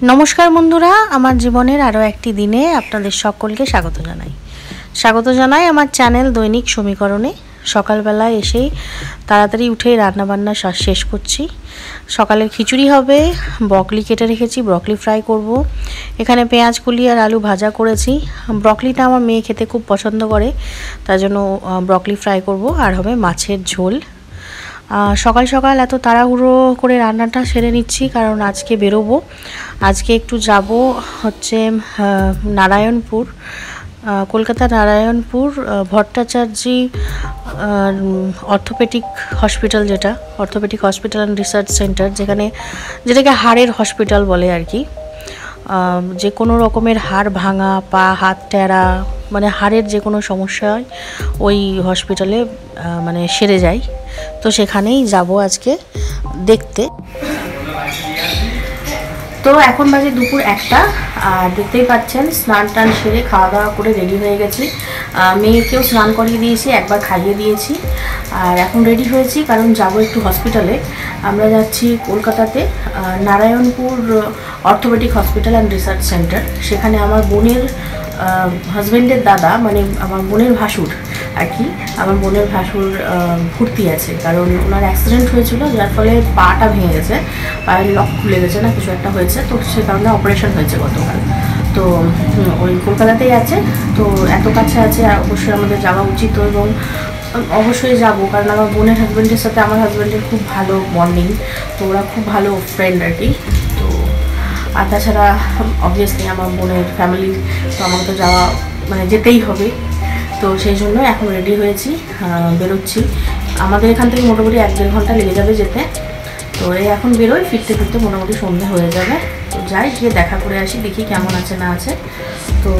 নমস্কার বন্ধুরা, আমার জীবনের আরও একটি দিনে আপনাদের সকলকে স্বাগত জানাই আমার চ্যানেল দৈনিক সমীকরণে। সকালবেলায় এসেই তাড়াতাড়ি উঠে রান্নাবান্না শেষ করছি। সকালের খিচুড়ি হবে, ব্রকলি কেটে রেখেছি, ব্রকলি ফ্রাই করব। এখানে পেঁয়াজ কুলি আর আলু ভাজা করেছি। ব্রকলিটা আমার মেয়ে খেতে খুব পছন্দ করে, তার জন্য ব্রকলি ফ্রাই করব। আর হবে মাছের ঝোল। সকাল সকাল এত তাড়াহুড়ো করে রান্নাটা সেরে নিচ্ছি কারণ আজকে বেরোবো। আজকে একটু যাব হচ্ছে নারায়ণপুর, কলকাতা নারায়ণপুর ভট্টাচার্যি অর্থোপেডিক হসপিটাল, যেটা orthopaedic hospital and research centre, যেটাকে হাড়ের হসপিটাল বলে আর কি। যে কোনো রকমের হাড় ভাঙা, পা হাত টেরা, মানে হাড়ের যে কোনো সমস্যা হয় ওই হসপিটালে মানে সেরে যায়। তো সেখানেই যাব আজকে দেখতে। তো এখন বাজে দুপুর 1টা, আর দেখতেই পাচ্ছেন স্নান টান সেরে খাওয়া দাওয়া করে রেডি হয়ে গেছি। মেয়েকেও স্নান করিয়ে দিয়েছি, একবার খাইয়ে দিয়েছি, আর এখন রেডি হয়েছি কারণ যাব একটু হসপিটালে। আমরা যাচ্ছি কলকাতাতে Narayanpur orthopaedic hospital and research centre. সেখানে আমার বোনের হাজব্যান্ডের দাদা, মানে আমার বোনের ভাসুর আর কি, আমার বোনের ভাসুর ভর্তি আছে, কারণ ওনার অ্যাক্সিডেন্ট হয়েছিল, যার ফলে পাটা ভেঙে গেছে, পায়ের লক খুলে গেছে না কিছু একটা হয়েছে, তো সে কারণে অপারেশন হয়েছে গতকাল। তো ওই কলকাতাতেই আছে, তো এত কাছে আছে, অবশ্যই আমাদের যাওয়া উচিত। এবং অবশ্যই যাবো কারণ আমার বোনের হাজব্যান্ডের সাথে আমার হাজব্যান্ডের খুব ভালো বন্ডিং, তো ওরা খুব ভালো ফ্রেন্ড আর কি। তো আর তাছাড়া অবভিয়াসলি আমার বোনের ফ্যামিলি, তো আমাকে তো যাওয়া মানে যেতেই হবে। তো সেই জন্য এখন রেডি হয়েছি, বেরোচ্ছি। আমাদের এখান থেকে মোটামুটি 1-1.5 ঘন্টা লেগে যাবে যেতে। তো এই এখন বেরোই, ফিরতে ফিরতে মোটামুটি সন্ধে হয়ে যাবে। তো যাই, গিয়ে দেখা করে আসি, দেখি কেমন আছে না আছে। তো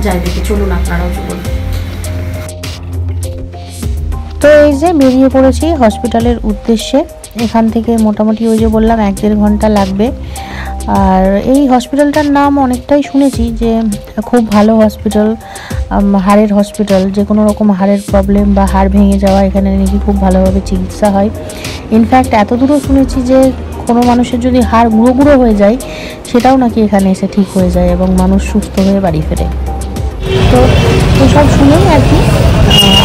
যাই দেখি, চলুন আপনারাও চলুন। তো এই যে বেরিয়ে পড়েছি হসপিটালের উদ্দেশ্যে। এখান থেকে মোটামুটি ওই যে বললাম 1-1.5 ঘন্টা লাগবে। আর এই হসপিটালটার নাম অনেকটাই শুনেছি যে খুব ভালো হসপিটাল, হাড়ের হসপিটাল। যে কোনো রকম হাড়ের প্রবলেম বা হাড় ভেঙে যাওয়া এখানে নাকি খুব ভালোভাবে চিকিৎসা হয়। ইনফ্যাক্ট এতদূরও শুনেছি যে কোনো মানুষের যদি হাড় গুঁড়ো গুঁড়ো হয়ে যায় সেটাও নাকি এখানে এসে ঠিক হয়ে যায় এবং মানুষ সুস্থ হয়ে বাড়ি ফেরে। তো সব শুনেই আর কি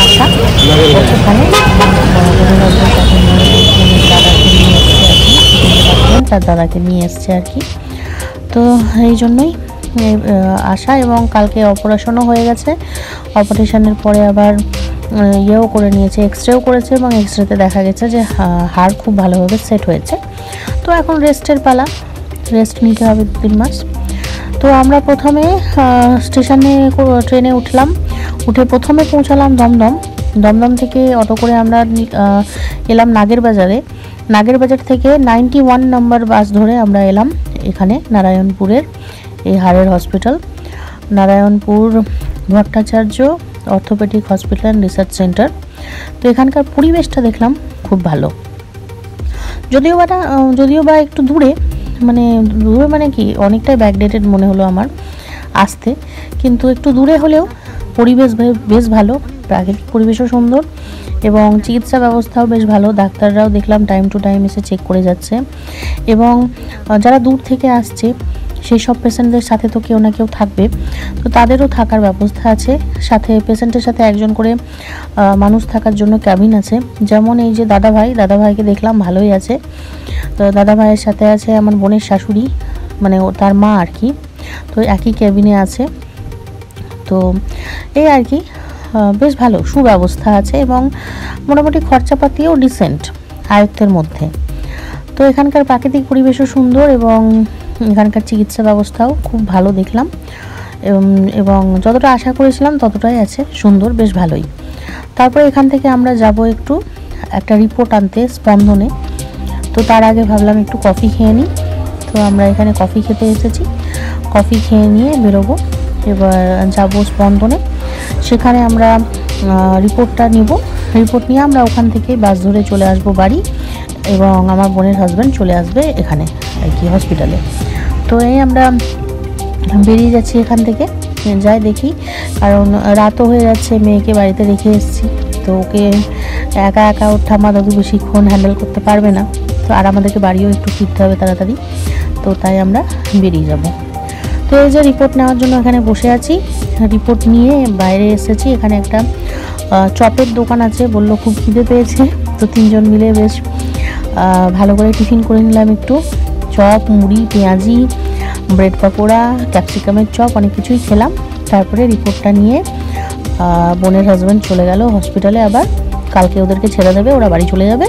আশা ওখানে তার দাদাকে নিয়ে এসছে আর কি। তো এই জন্যই আসা। এবং কালকে অপারেশনও হয়ে গেছে। অপারেশনের পরে আবার ইয়েও করে নিয়েছে, এক্সরেও করেছে, এবং এক্সরেতে দেখা গেছে যে হাড় খুব ভালোভাবে সেট হয়েছে। তো এখন রেস্টের পালা, রেস্ট নিতে হবে 2-3 মাস। তো আমরা প্রথমে ট্রেনে উঠলাম। উঠে প্রথমে পৌঁছালাম দমদম থেকে অটো করে আমরা এলাম নাগেরবাজার থেকে 91 নম্বর বাস ধরে আমরা এলাম এখানে নারায়ণপুরের এই হাড়ের hospital, Narayanpur Bhattacharya orthopaedic hospital and research centre. তো এখানকার পরিবেশটা দেখলাম খুব ভালো, যদিও বা একটু দূরে, মানে কি অনেকটাই ব্যাকডেটেড মনে হলো আমার আসতে, কিন্তু একটু দূরে হলেও পরিবেশ বেশ ভালো, প্রাকৃতিক পরিবেশও সুন্দর এবং চিকিৎসা ব্যবস্থাও বেশ ভালো। ডাক্তাররাও দেখলাম টাইম টু টাইম এসে চেক করে যাচ্ছে। এবং যারা দূর থেকে আসছে সেই সব পেশেন্টদের সাথে তো কেউ না কেউ থাকবে, তো তাদেরও থাকার ব্যবস্থা আছে। সাথে পেশেন্টের সাথে একজন করে মানুষ থাকার জন্য ক্যাবিন আছে। যেমন এই যে দাদাভাইকে দেখলাম ভালোই আছে। তো দাদাভাইয়ের সাথে আছে আমার বোনের শাশুড়ি, মানে তার মা আর কি, তো একই ক্যাবিনে আছে। তো এই আর কি, বেশ ভালো সুব্যবস্থা আছে এবং মোটামুটি খরচাপাতিও ডিসেন্ট, আয়ত্তের মধ্যে। তো এখানকার প্রাকৃতিক পরিবেশও সুন্দর এবং এখানকার চিকিৎসা ব্যবস্থাও খুব ভালো দেখলাম, এবং যতটা আশা করেছিলাম ততটাই আছে, সুন্দর, বেশ ভালোই। তারপরে এখান থেকে আমরা যাব একটা রিপোর্ট আনতে স্পন্দনে। তো তার আগে ভাবলাম একটু কফি খেয়ে নিই। তো আমরা এখানে কফি খেতে এসেছি, কফি খেয়ে নিয়ে বেরোবো। এবার যাব স্পন্দনে, সেখানে আমরা রিপোর্টটা নিব। রিপোর্ট নিয়ে আমরা ওখান থেকে বাস ধরে চলে আসব বাড়ি, এবং আমার বোনের হাজব্যান্ড চলে আসবে এখানে আর কি হসপিটালে। তো এই আমরা বেরিয়ে যাচ্ছি এখান থেকে, যাই দেখি, কারণ রাতও হয়ে যাচ্ছে, মেয়েকে বাড়িতে রেখে এসেছি। তো ওকে একা ওর ঠাম্মা দাদু বেশিক্ষণ হ্যান্ডেল করতে পারবে না, তো আর আমাদেরকে বাড়িও একটু ফিরতে হবে তাড়াতাড়ি। তো তাই আমরা বেরিয়ে যাব। তো এই যে রিপোর্ট নেওয়ার জন্য এখানে বসে আছি, রিপোর্ট নিয়ে বাইরে এসেছি। এখানে একটা চপের দোকান আছে, বললো খুব খিদে পেয়েছে, তো তিনজন মিলে বেশ ভালো করে টিফিন করে নিলাম। একটু চপ, মুড়ি, পেঁয়াজি, ব্রেড পকোড়া, ক্যাপসিকামের চপ, অনেক কিছুই খেলাম। তারপরে রিপোর্টটা নিয়ে বোনের হাজব্যান্ড চলে গেল হসপিটালে। আবার কালকে ওদেরকে ছেড়ে দেবে, ওরা বাড়ি চলে যাবে,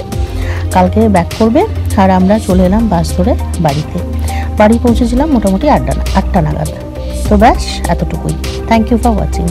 কালকে ব্যাক করবে। আর আমরা চলে এলাম বাস ধরে বাড়িতে। বাড়ি পৌঁছেছিলাম মোটামুটি 8টা নাগাদ। তো ব্যাস এতটুকুই। Thank you for watching.